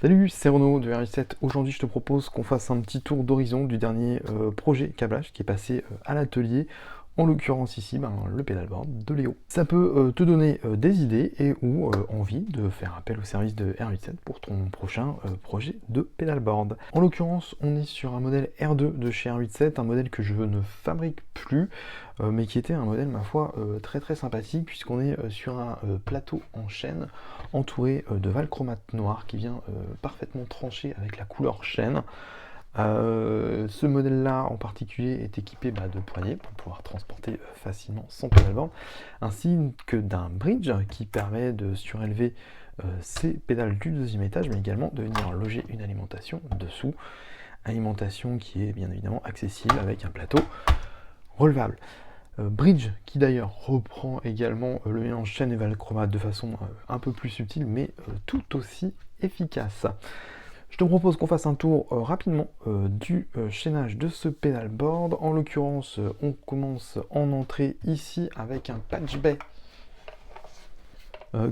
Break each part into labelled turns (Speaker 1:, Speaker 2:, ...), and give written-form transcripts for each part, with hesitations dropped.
Speaker 1: Salut, c'est Renaud de R7. Aujourd'hui, je te propose qu'on fasse un petit tour d'horizon du dernier projet câblage qui est passé à l'atelier. En l'occurrence ici, le pédalboard de Léo. Ça peut te donner des idées et ou envie de faire appel au service de R87 pour ton prochain projet de pédalboard. En l'occurrence, on est sur un modèle R2 de chez R87, un modèle que je ne fabrique plus, mais qui était un modèle, ma foi, très très sympathique, puisqu'on est sur un plateau en chêne entouré de valchromate noir qui vient parfaitement trancher avec la couleur chêne. Ce modèle-là en particulier est équipé de poignées pour pouvoir transporter facilement son pédalboard, ainsi que d'un bridge qui permet de surélever ses pédales du deuxième étage, mais également de venir loger une alimentation dessous. Alimentation qui est bien évidemment accessible avec un plateau relevable. Bridge qui d'ailleurs reprend également le mélange chêne et valchromate de façon un peu plus subtile, mais tout aussi efficace. Je te propose qu'on fasse un tour rapidement du chaînage de ce pédalboard. En l'occurrence, on commence en entrée ici avec un patch bay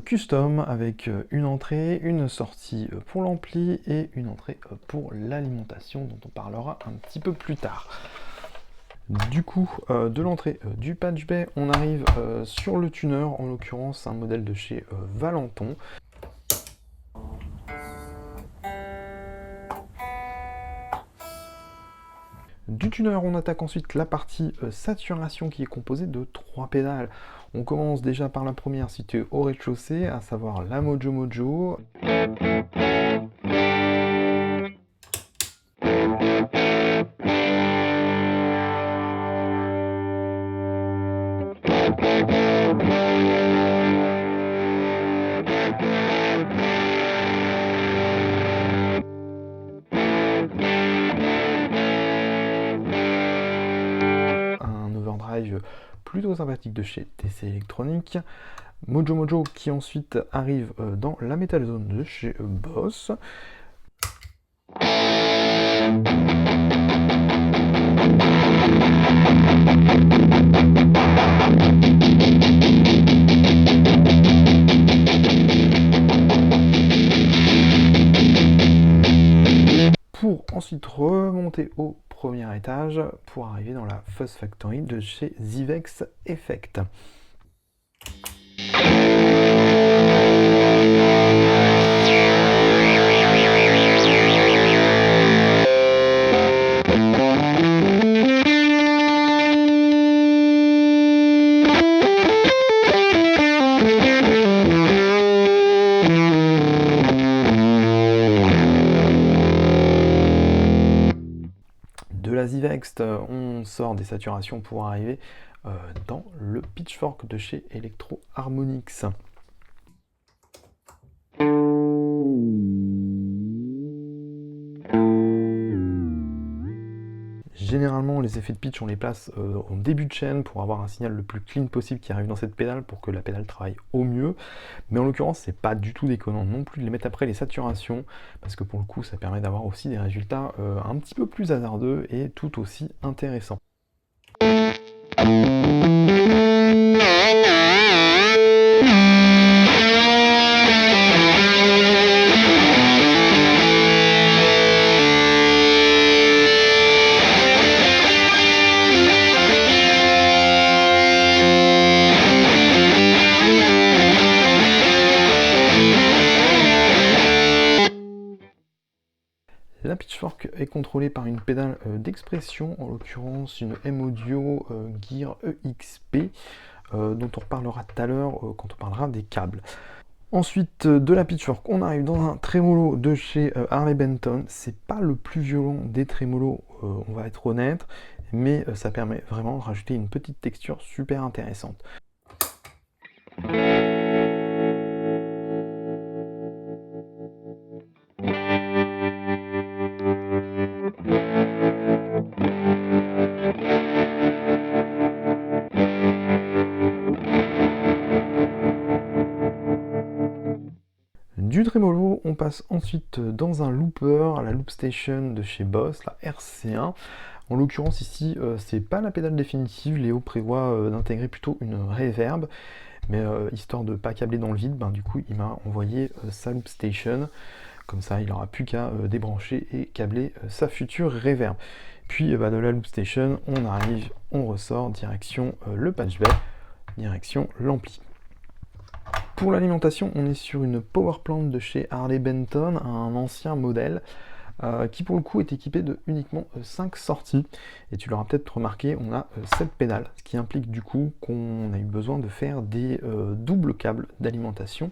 Speaker 1: custom avec une entrée, une sortie pour l'ampli et une entrée pour l'alimentation dont on parlera un petit peu plus tard. Du coup, de l'entrée du patch bay, on arrive sur le tuner, en l'occurrence un modèle de chez Valenton. Du tuner, on attaque ensuite la partie saturation qui est composée de 3 pédales. On commence déjà par la première située au rez-de-chaussée, à savoir la Mojo Mojo. Plutôt sympathique de chez TC Electronic. Mojo Mojo qui ensuite arrive dans la Metal Zone de chez Boss. Pour ensuite remonter au premier étage pour arriver dans la Fuzz Factory de chez Zivex Effect. De la Zivex, on sort des saturations pour arriver dans le Pitchfork de chez Electro Harmonix. Généralement, les effets de pitch, on les place en début de chaîne pour avoir un signal le plus clean possible qui arrive dans cette pédale pour que la pédale travaille au mieux. Mais en l'occurrence, c'est pas du tout déconnant non plus de les mettre après les saturations, parce que pour le coup, ça permet d'avoir aussi des résultats un petit peu plus hasardeux et tout aussi intéressants. La Pitchfork est contrôlée par une pédale d'expression, en l'occurrence une M-Audio Gear EXP, dont on reparlera tout à l'heure quand on parlera des câbles. Ensuite, de la Pitchfork, on arrive dans un trémolo de chez Harley Benton. C'est pas le plus violent des trémolos, on va être honnête, mais ça permet vraiment de rajouter une petite texture super intéressante. Du trémolo, on passe ensuite dans un looper, la Loop Station de chez Boss, la RC1. En l'occurrence ici, c'est pas la pédale définitive, Léo prévoit d'intégrer plutôt une reverb, mais histoire de pas câbler dans le vide, du coup il m'a envoyé sa Loop Station Comme ça, il n'aura plus qu'à débrancher et câbler sa future reverb. Puis de la loop station, on arrive, on ressort, direction le patch bay, direction l'ampli. Pour l'alimentation, on est sur une power plant de chez Harley Benton, un ancien modèle, qui pour le coup est équipé de uniquement 5 sorties. Et tu l'auras peut-être remarqué, on a 7 pédales, ce qui implique du coup qu'on a eu besoin de faire des doubles câbles d'alimentation,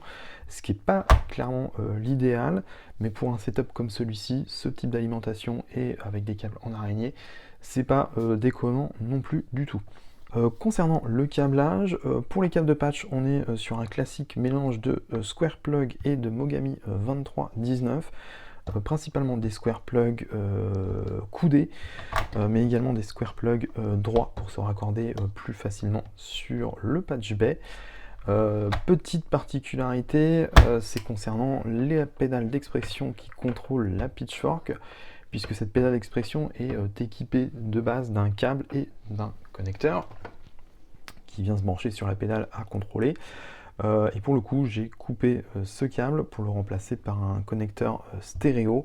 Speaker 1: ce qui n'est pas clairement l'idéal, mais pour un setup comme celui-ci, ce type d'alimentation et avec des câbles en araignée, c'est pas déconnant non plus du tout. Concernant le câblage, pour les câbles de patch, on est sur un classique mélange de square plug et de Mogami 2319, principalement des square plug coudés, mais également des square plug droits pour se raccorder plus facilement sur le patch bay. Petite particularité, c'est concernant les pédales d'expression qui contrôlent la pitchfork, puisque cette pédale d'expression est équipée de base d'un câble et d'un connecteur qui vient se brancher sur la pédale à contrôler. Et pour le coup, j'ai coupé ce câble pour le remplacer par un connecteur stéréo,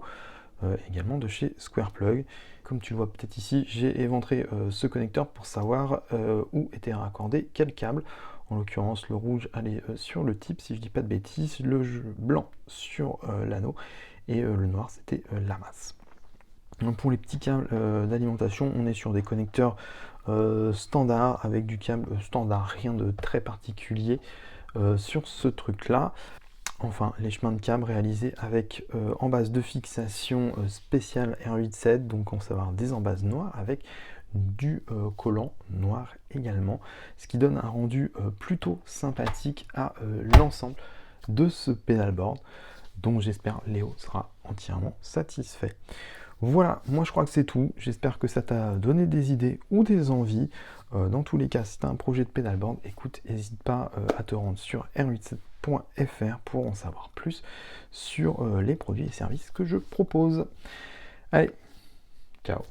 Speaker 1: également de chez Squareplug. Comme tu le vois peut-être ici, j'ai éventré ce connecteur pour savoir où était raccordé quel câble. En l'occurrence, le rouge allait sur le type, si je dis pas de bêtises, le blanc sur l'anneau, et le noir, c'était la masse. Donc pour les petits câbles d'alimentation, on est sur des connecteurs standards, avec du câble standard, rien de très particulier sur ce truc-là. Enfin, les chemins de câble réalisés avec en base de fixation spéciale R87, donc on savoir des embases noires avec du collant noir également, ce qui donne un rendu plutôt sympathique à l'ensemble de ce pedalboard, dont j'espère Léo sera entièrement satisfait. Voilà, moi je crois que c'est tout. J'espère que ça t'a donné des idées ou des envies. Dans tous les cas, si tu as un projet de pedalboard, écoute, n'hésite pas à te rendre sur r87.fr pour en savoir plus sur les produits et services que je propose. Allez, ciao.